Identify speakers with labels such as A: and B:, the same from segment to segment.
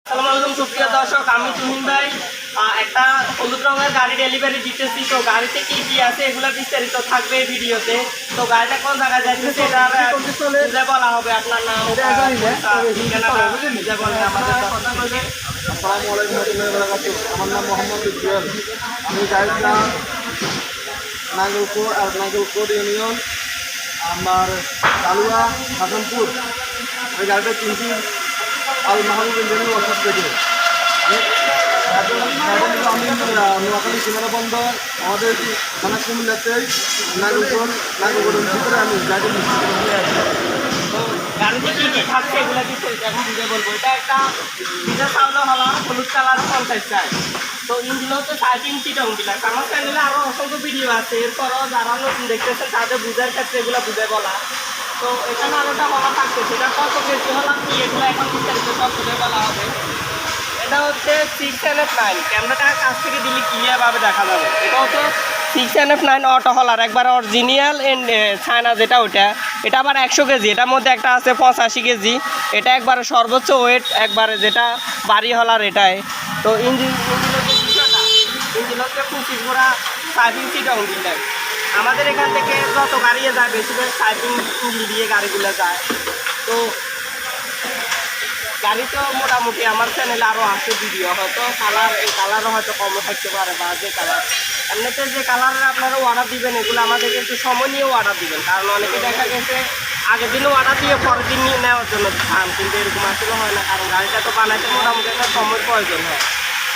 A: আসসালামু আলাইকুম সুপ্রিয় দর্শক, আমি তুহিন ভাই একটা হলুদ রঙের গাড়ি ডেলিভারি দিতেছি। তো গাড়িতে কি কি আছে এগুলো বিস্তারিত থাকবে ভিডিওতে। তো গাড়িটা কোন জায়গায় যাইতেছে এটা বুঝে বলা হবে। আপনার নাম ঠিকানাটা বুঝে বলবে আমাদের।
B: আসসালামু আলাইকুম ওয়া বারাকাতুহু। আমার নাম মোহাম্মদ ইকবাল। আমি গাড়িটা নাগলকোট ইউনিয়ন, আমার কালুয়া হাসানপুর। ওই গাড়িটা কিনছি আল মাহবুব ইঞ্জিনিয়ারিং ওয়ার্কশপ থেকে। আমি নোয়াখালী সীমানা বন্দর আমাদের থানা কুমিল্লাতে নাগলকোটের ভিতরে আমি গাড়ি
A: তো গাড়িতে কি কি থাকছে এগুলো বিস্তারিত এখন বুঝে বলবো। এটা একটা বিশেষ চাউলা হলো হলুদ কালার 50 চাই। তো ইঞ্জিন হচ্ছে 3.5 চিটং বিলাস। আমার চ্যানেলে আরও অসংখ্য ভিডিও আছে, এরপরও যারা নতুন দেখতেছেন তাদের বুঝার ক্ষেত্রে এগুলো বুঝে বলা। তো এখানে আরেকটা হলা থাকছে, সেটা কত কেজি হলাম কি এগুলো এখন বিস্তারিত সব বুঝে বলা হবে। এটা হচ্ছে 6NF9, ক্যামেরাটা কাছ থেকে দিলে ক্লিয়ারভাবে দেখা যাবে। এটা হচ্ছে 6NF9 অটো হলার, একবার অরিজিনাল চায়না যেটা ওইটা। এটা আবার 100 কেজি, এটার মধ্যে একটা আছে 85 কেজি। এটা একবারে সর্বোচ্চ ওয়েট, একবারে যেটা বাড়ি হলার এটাই। তো ইঞ্জিন হচ্ছে 25 গোড়া 5 ইঞ্চি ডাউন দিলে। আমাদের এখান থেকে যত গাড়ি যায় বেশিরভাগ 5 ইঞ্চি দিয়ে গাড়িগুলো যায়। তো গাড়ি তো মোটামুটি আমার চ্যানেলে আরও আছে ভিডিও, হয়তো এই কালারও হয়তো কমও থাকতে পারে, বা যে কালার এমনিতে যে কালারের আপনারা অর্ডার দিবেন এগুলো আমাদেরকে একটু সময় নিয়েও অর্ডার দিবেন। কারণ অনেকে দেখা গেছে আগের দিনও অর্ডার দিয়ে পরের দিন নিয়ে নেওয়ার জন্য চান, কিন্তু এরকম আসলে হয় না, কারণ গাড়িটা তো বানাইতে মোটামুটি একটা সময়ের প্রয়োজন হয়।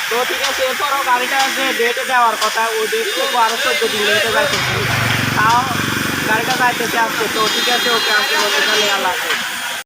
A: তো ঠিক আছে, এরপরও গাড়িটা যে ডেটে দেওয়ার কথা ওই ডেট থেকে আরও 14 দিন ডেটে যাইতেছে, তাও গাড়িটা যাইতেছে আসছে। তো ঠিক আছে, ওকে আসলে আল্লাহ।